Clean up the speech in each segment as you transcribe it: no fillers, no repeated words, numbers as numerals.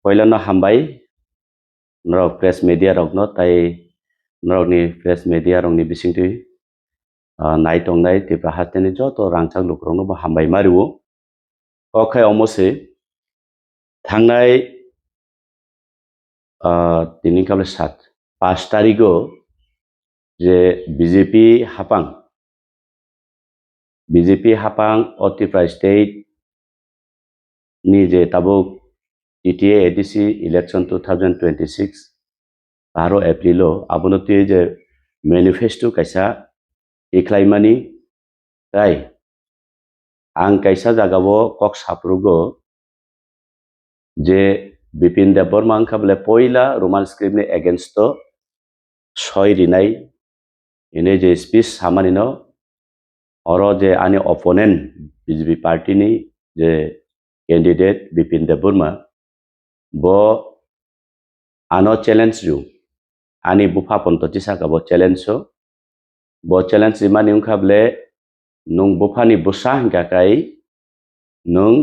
Poilano hambai norok press media rokno tai norokni press media rokni bisingtui nai tongnai tipra hateni joto rangchak lukrokno bo hambai mario okai omose thangnai tini kable 5 tarigo je BJP hapang Tripura state ni je tabuk TTA ADC election 2026 aro Aprilo abonoti je manifesto kaisa iklaimani tai ang kaisa jagao kok saprugo je Bipin Debbarma angkable poila Roman script ni against to soi rinai ini je speech samanino oro je ani opponent BJP party ni je candidate Bipin Debbarma bo ano challenge ju ani bufa pontoti saka bo challenge bo challenge imani ungkable nung bufa ni busa hingga kai nung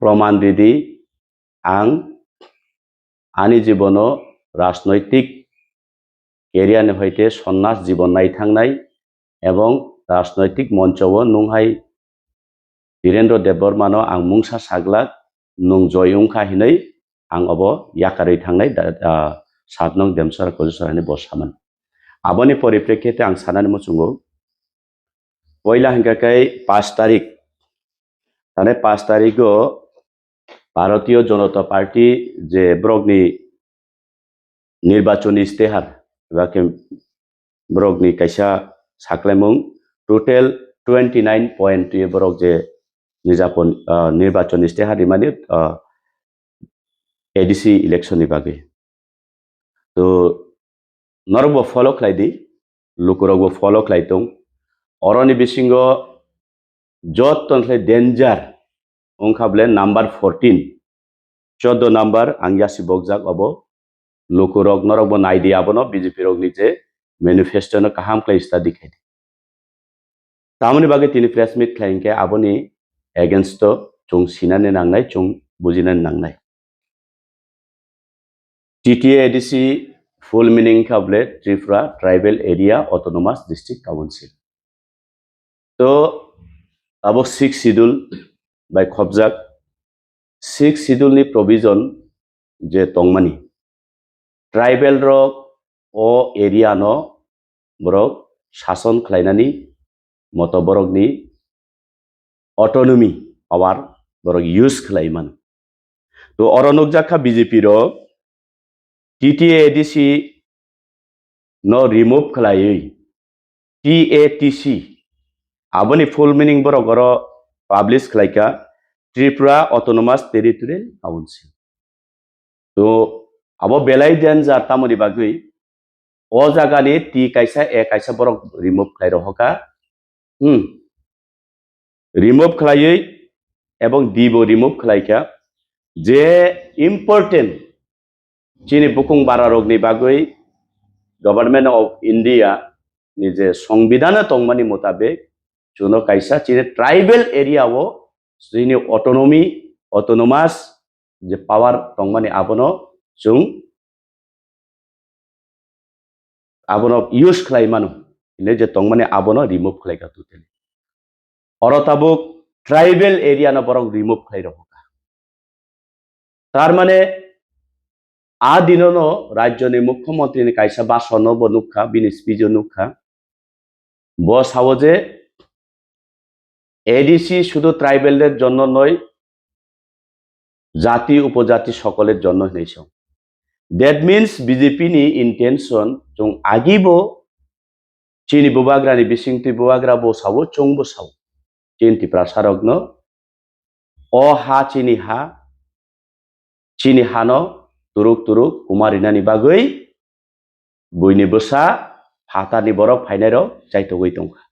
proman didi ang ani jibono rajnoitik career ni hoite sonnyaস জীবন নাই থাংনাই এবং রাজনৈতিক মঞ্চও নুংহাই বীরেন্দ্র দেববর্মানো আং মুংসা সাগলাক নুং জয়উংখা হিनै আং অবো ইয়াকাरै থাংনাই 7 নং দেমসরা কজসরানি বসামান আবনি পরিপ্রেক্ষিতে আং সানানি মুচুঙ্গো পয়লা হিংকাকাই 5 তারিখ তানে 5 তারিখও ভারতীয় জনতা পার্টি যে ব্রগনি নির্বাচনী ইস্তেহার বাকে ব্রগনি কাইসা সাকলাইমুং টোটাল 29 পয়েন্ট ব্রগ যে নিজাপন নির্বাচনী ইস্তেহার মানে এডিসি ইলেকশন বাকে তো নরবো ফলো খাইদি লুকুরবো ফলো খাইতং অরনি বিসিঙ্গ যত তনসাই ডেঞ্জার ওংখাবলে নাম্বার 14 14 নাম্বার আংয়াসি বকজাক অবো লুকুরক নরবো নাইদি আবনো বিজেপি রক নিচে ম্যানিফেস্টো ন কাহাম ক্লাই স্টাডি খাইদি তামনি বাগে তিনি প্রেস মিট খাইনকে আবনি এগেইনস্ট চুং সিনানে নাংনাই চুং বুজিনানে নাংনাই TTA ADC ফুল মিনিং খাবলে Tripura tribal area autonomous district council তো আবো 6 শিডিউল বাই খবজাক 6 শিডিউল নি প্রভিজন যে তংমানি ট্রাইবেল রক ও এরিয়া ন বরক শাসন খাইনানি মতো বরকনি অটোনমি পাওয়ার বরক ইউজ খাইমান তো অরনক জাখা বিজেপি রক TTA ADC no remove khalai TATC aboni full meaning boro goro publish khlaika Tripura Autonomous Territorial Council to abo belai den jar tamoni bagui o jaga ni T kaisa A kaisa boro remove khlai rohoka remove khlai ebong D bo remove khlaika je important chini bukung bara rogni bagui Government of India ni je সংবিধানে tongmani motabek juno kaisa chini tribal area wo chini autonomy autonomous je power tongmani abono chung abono use khlaimanu ine je tongmani abono remove khlaika tuteli orotabuk tribal area na borok remove khlai rohoka tar mane আদিননো রাজ্যনি মুখ্যমন্ত্রী কাইসা বাসনো বনুখা বিনি স্পিজ নুখা বসাও যে ADC শুধু ট্রাইবেলদের জন্য নয় জাতি উপজাতি সকলের জন্য হইছ দ্যাট মিন্স বিজেপি নি ইন্টেনশন জং আগিবো চিনি বুবাগ্রানি বিসিংতি বুবাগ্রা বসাও চং বসাও চিন্তি প্রাসারগ্ন অ হা চিনি হানো turuk turuk kumarinani bagui buini bosa fatani borok phainero chaitogoi tongkha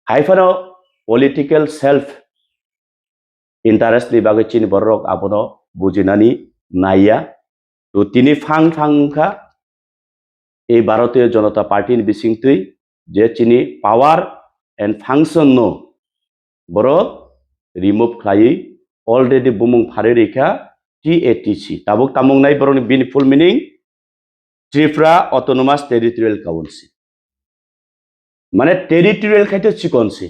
haifano political self interest ni bagui chini borok abono bujinani naiya to tini phang kha ei bharatiyo janata party ni bisingtui je chini power and function no borok remove khlai already bumung phare rekha TATC tabuk tamung nai borong bin full meaning Tripura Autonomous Territorial Council মানে territorial খাইতে চিকনসি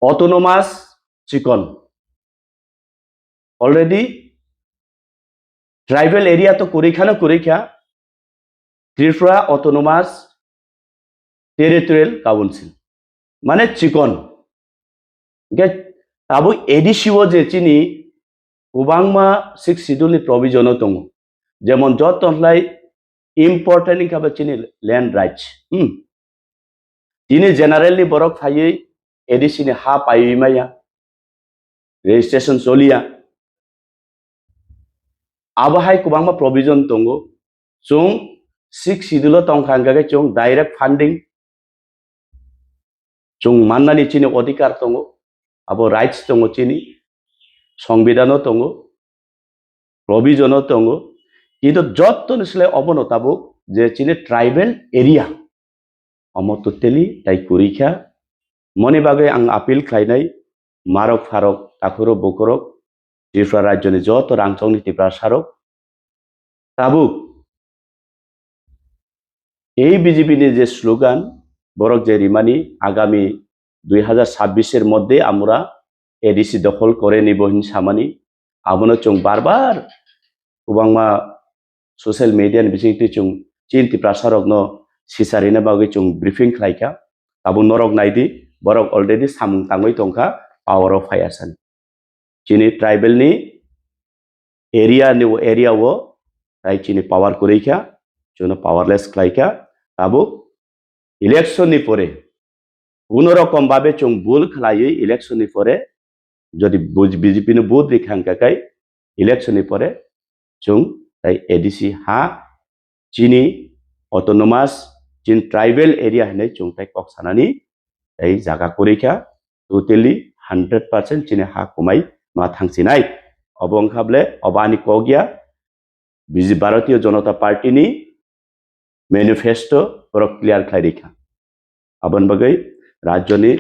autonomous চিকন already tribal area তো করিখা Tripura autonomous territorial council মানে চিকন তাবো এডিসিও যে চিনি গোबांमा 6 শিডিউলनि provision দङ যেমন যতলাই important হিসাবে চিনি ল্যান্ড রাইটস তিনি জেনারেলি বরক ফাयै এডিসিनि हा पाइमाया रेजिस्ट्रेशन चलिया आबहाय गोबांमा प्रभिजन दङ जों 6 শিডিউल तंखांगागे जों डाइरेक्ट फंडिंग जों माननानि चिनि अधिकार दङ आबो राइट्स दङ चिनि संविधान दङ प्रभिजन दङ किन्तु जत्तनसले अबनताबो जे चिनि ट्राइबल एरिया अमततेली ताई कुरिखा मनि बागै आं आपिल खालायनाय मारक फारक ताखुरो बकरक त्रिपुरा राज्यनि जत रांचं नीति प्रसारक ताबुक এই বিজেপিनि যে স্লোগান বরক যে রিমানি আগামী 2026 এর মধ্যে আমরা এডিসি দখল করে নিব হিনসামানি আবনো চং বারবার गोबांमा सोशल मीडिया बिसिंति चुं चिन्ति प्रसारक न सिसारिना बागै चुं ब्रीफिंग खालायखा ताबु नरक नायदि बरक अलरेडी सामुं तांगै तंखा पावर अफ फायासन चिनि ट्राइबल नि एरिया वो ताई चिनि पावर करिखा जोनो पावरलेस खालायखा ताबु इलेक्शन नि परे कोनो रकम भाबे चुं बुल खालायै इलेक्शन नि परे जदि बीजेपी नि बुद रिखांकाकाय इलेक्शन नि परे जों ताई एडिसि हा चिनि ऑटोनोमस चिन ट्राइबल एरिया हने जों ताई कक्सानानि ताई जागा करिखा टोटली 100% चिनि हा कमाय मा थांसिनाय अबंखाबले अबानि कगिया बिजि भारतीय जनता पार्टी नि मैनिफेस्टो पर क्लियर खालायरिखा आबन बगै राज्यनि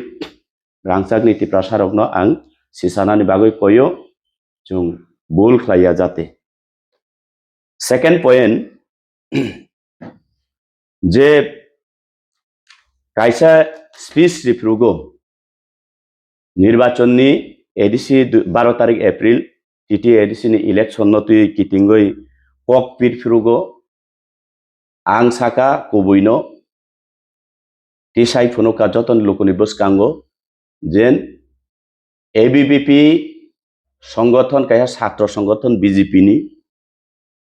रांचाक नीति प्रसारक न आं सिसानानि बागै कयो जों बुल खालाया जाते सेकेंड पॉइंट जे कायसा स्पीच रिफ्रुगो निर्वाचन नि एडिसि 12 तारिख एप्रिल टीटी एडिसि नि इलेक्शन नतुई किटिंगै कक पिरफ्रुगो आं साका कुबुइनो टिसाइ फुनुका जतन लुकुनि बसकांगो जेन एबीवीपी संगठन काया छात्र संगठन बीजेपी नि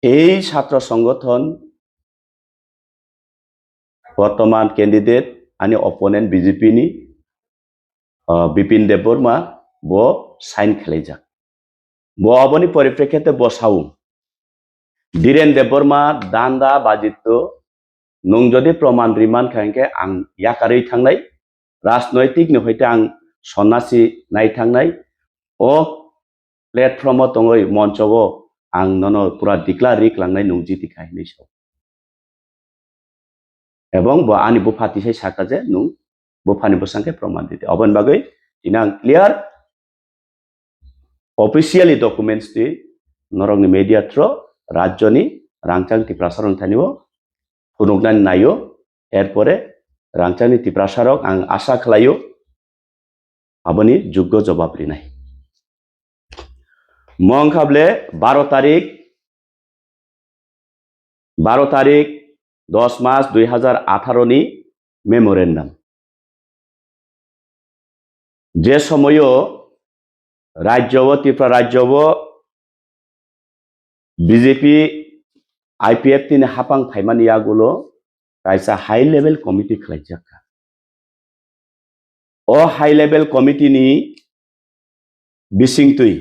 এই ছাত্র সংগঠন বর্তমান ক্যান্ডিডেট आणि অপোনেন্ট বিজেপি नि বিপিন দেববর্মা ব সাইন খালাইজাক ব अबनि परिप्रेक्षिते बसाउ धीरेन देबबर्मा दान्दा बाजित्तो नों जदि प्रमाण रिमान खांके आं याकारै थांनाय राजनैतिक नहैते आं सन्यासी नाय थांनाय ओ प्लेटफर्म दङै मंचो आं ननो पूरा दिक्ला रिक्लांनाय नंजिति खाहैनाय साव एवं बो आनि बो फातिसाय साका जे नुं बो फानि बसांके प्रमाण दिते अबन बागै दिना आं क्लियर ऑफिशियली डॉक्यूमेंट्स दि नरंनि मीडिया थ्रो राज्यनि रांचांति प्रसारण थानिबो फुनुगनानि नायो एरपरे रांचांति प्रसारक आं आशा खालायो आबनि योग्य जवाब रिनाय मंखाबले 12 तारीख 10 मार्च 2018 नि मेमोरेंडम जे समय राज्य त्रिपुरा राज्य बीजेपी आईपीएफ तिनि हापां फाइमानि यागुलो कायसा हाई लेवल कमिटी खालायजाखा ओ हाई लेवल कमिटी नि बिसिंतुई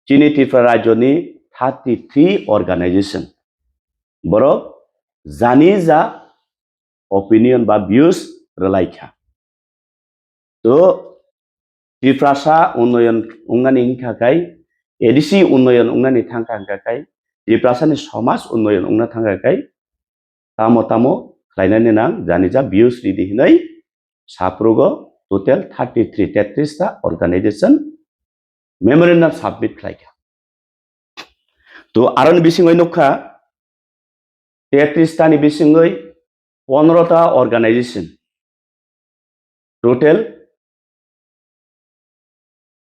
चिनि त्रिपुरा राज्यनि 33 ऑर्गेनाइजेशन बरक जानि जा ओपिनियन बा व्यूज रलायखा तो त्रिपुरासा उन्नयन उंगानि थाखाय एडिसि उन्नयन उंगानि थांखाय त्रिपुरासानि समाज उन्नयन उंना थांखाय तामो तामो खालायनानै नां जानि जा व्यूज रिदि हिनै साप्रुगो टोटल 33 ता ऑर्गेनाइजेशन मेमोरेंडम सबमिट खालायखा তো আরন বিসিङै নখা 33 টাनि बिसिङै 15টা অর্গানাইজেশন টোটাল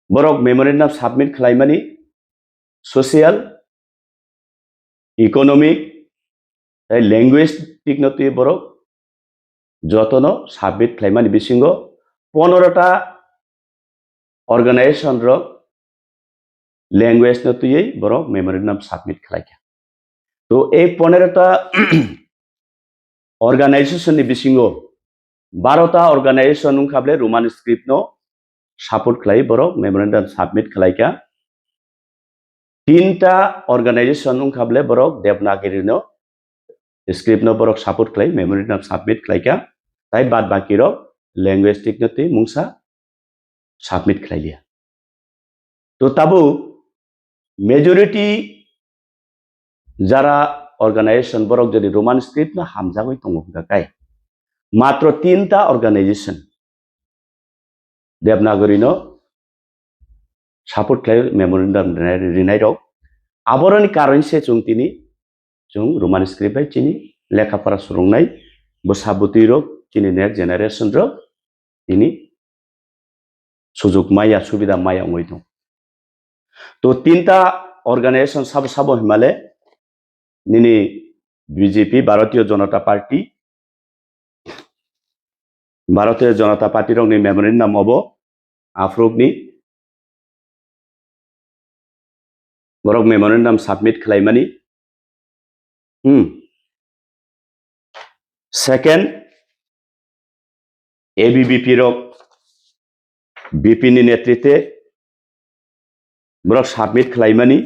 বরক মেমোরেন্ডাম সাবমিট খালাইমানি সোশিয়াল ইকোনমিক ল্যাঙ্গুয়েজ টিকনতি বরক যতন সাবমিট খালাইমানি বিसिङ 15টা অর্গানাইজেশন রক ল্যাঙ্গুয়েজ নতুयै বরক মেমোরেন্ডাম সাবমিট খালাইকা তো এই 15টা অর্গানাইজেশনनि बिसिङ 12টা অর্গানাইজেশন খাবলে রোমান স্ক্রিপ্ট নো সাপোর্ট খালাই বরক মেমোরেন্ডাম সাবমিট খালাইকা 3টা অর্গানাইজেশন খাবলে বরক দেবনাগরি নো स्क्रिप्ट नो बरक सापोर्ट खालाय मेमोरेंडम सबमिट खालायका ताई बाद बाकी रक लैंग्वेज टिकनति मुंसा सबमिट खालायलिया तो ताबो मेजॉरिटी जारा ऑर्गेनाइजेशन बरक जदि रोमान स्क्रिप्ट ना हामजागै दंगाय मात्र 3टा ऑर्गेनाइजेशन देवनागरी नो सापोर्ट खालाय मेमोरेंडम रिनाय रक आबरनि कारण से जोंतिनि जों रोमान स्क्रिप्ट बाय चिनि लेखाफारा सुरंनाय बसाबुति रक चिनि नेक्स्ट जेनारेशन रक इनि सुजुग माया सुविधा माया ngoi दं तो 3टा ऑर्गेनाइजेशन सब Himalaya निनि BJP Bharatiya Janata party रंनि memorandum अबो आफ्रुगनि बरक मेमोरेंडम सबमिट खालायमानि सेकेंड एबीवीपी रक बीपी नि नेतृत्वे बरक सबमिट खालायमानि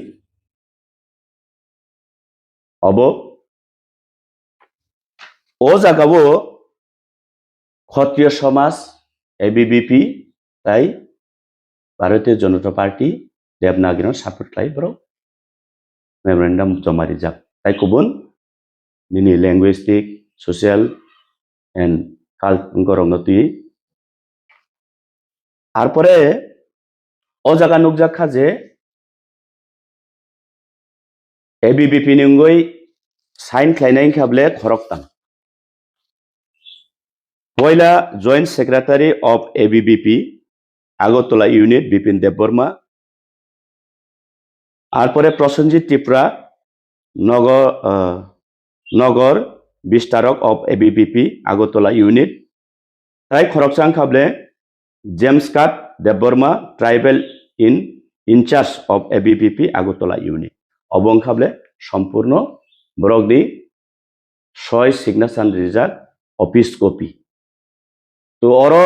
अबो ओ जागावो क्षत्रिय समाज एबीवीपी ताई भारतीय जनता पार्टी देवनागरी सापोर्ट खालाय बरक मेमोरेंडम जमा रिजाब ताई गुबुन निनि लैंग्वेस्टिक सोशल एंड कालगरंगति आरपरे ओ जागा नुकजाखा जे एबीवीपी निंगै साइन खालायनाय खाबले खरकतां पहला joint secretary of ABVP Agartala unit Bipin Debbarma आरपरे प्रसेनजित त्रिपुरा नगर विस्तारक ऑफ एबीवीपी आगरतला यूनिट ताई खरकचां खाबले जेम्स काट Debbarma tribal incharge of ABVP Agartala unit अबं खाबले संपूर्ण बरकनि 6 सिग्नेचर रिजार्ट ऑफिस कॉपी तो अरो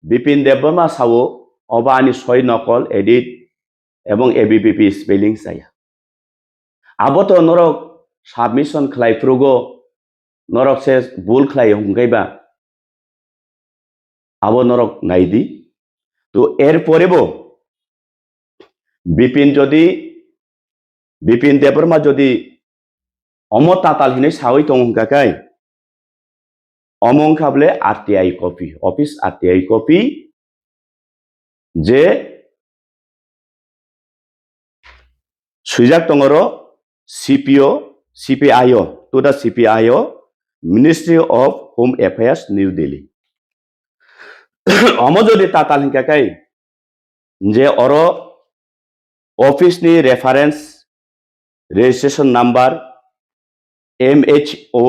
बिपिन देबबर्मा सावो अबानि 6 नकल एडिट एवं एबीवीपी स्पेलिंग जाया आबो तो नरक सबमिशन खालायफ्रुगो नरक से भूल खालाय हमगायबा आबो नरक नायदि तो एर परेबो बिपिन देबबर्मा जदि अमताताल हिनै सावै दंगाकाय अमं खाबले RTI copy office RTI copy जे सुजाक तंगरो CPIO to the CPIO ministry of home affairs new Delhi अमजदि ताताल हिंकाकाय जे अरो ऑफिस नि reference registration number MHO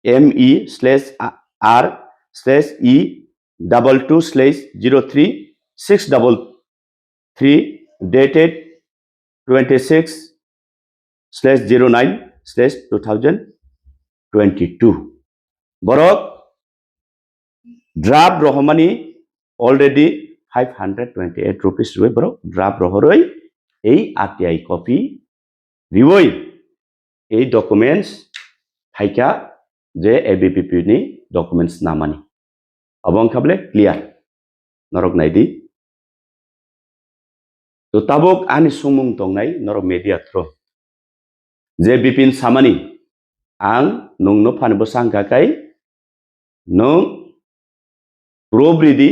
ME/R/E22/03633 dated 26/09/2022 बरक ड्राफ्ट रहमानी ऑलरेडी 528 रुपीस रुपए बरक ड्राफ्ट रहरई এই आरटीआई कॉपी रिवई এই डॉक्यूमेंट्स फाइका जे एबीवीपी नि डॉक्यूमेंट्स नामानी अबं खाबले क्लियर नरक नायदि तो ताबुक आनि सुमुं दंनाय नरक मीडिया थ्रो जे बिपिन सामानी आं नोंनो फानबो सांगाखाय नों प्रोब्रिदि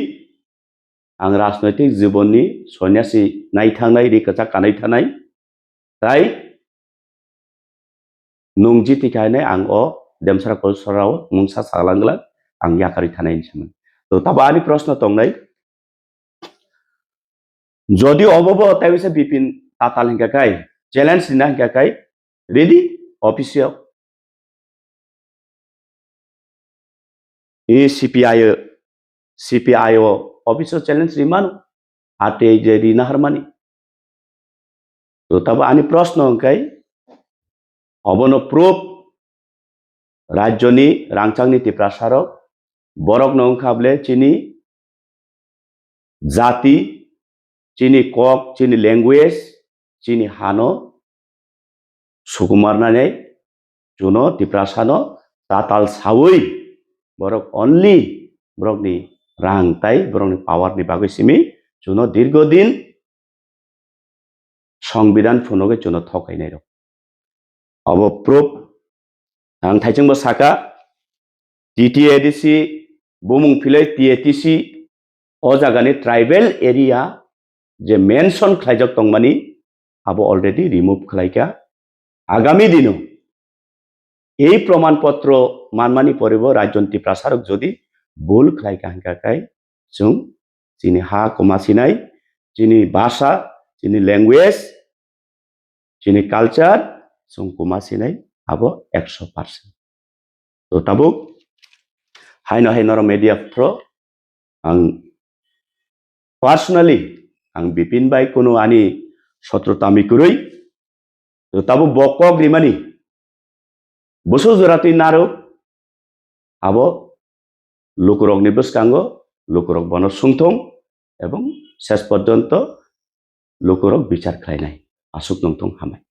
आं राजनैतिक जीवननि सन्यासी नायथांनाय रिकथा कानाय थानाय ताई nung jiti kaine ang o demsara kolsarao mungsa salangla ang yakari thanai saman to tabo ani proshno tongnai jodi obobo taibisa bipin tatal hingka kai challenge dina hingka kai ready officio e CPI officio challenge rimanu ate je rina harmani to tabo ani proshno hingkai obono proof rajyoni rangchangni tiprasarok borok nongkhable chini jati chini kok chini language chini hano sukumarnane juno tiprasano tatal sawi borok only borok ni rang tai borok ni power ni bagui simi juno dirgodin সংবিধান ফুনগে juno thokainai rok abo proof ang thaijingbo saka TTADC bumung philai TATC o jagani tribal area je mention khlaijak tongmani abo already remove khlaika agami dino এই প্রমাণপত্র মানমানি পরিব রাজনৈতিক প্রসারক যদি ভুল খাইকা হাঙ্কাকাই जों চিনি হা কমাসিনাই চিনি ভাষা চিনি ল্যাঙ্গুয়েজ চিনি কালচার जों কমাসিনাই আবো 100% তো tabuk haino hainoro media pro ang personally ang bipin bai kono ani sotrotami kurui to tabu bokok rimani boso jorati naro abo lukurok ni bwskango lukurok bono sungthong এবং শেষ পর্যন্ত lukurok বিচার খাইনাই asuk nongthong hamai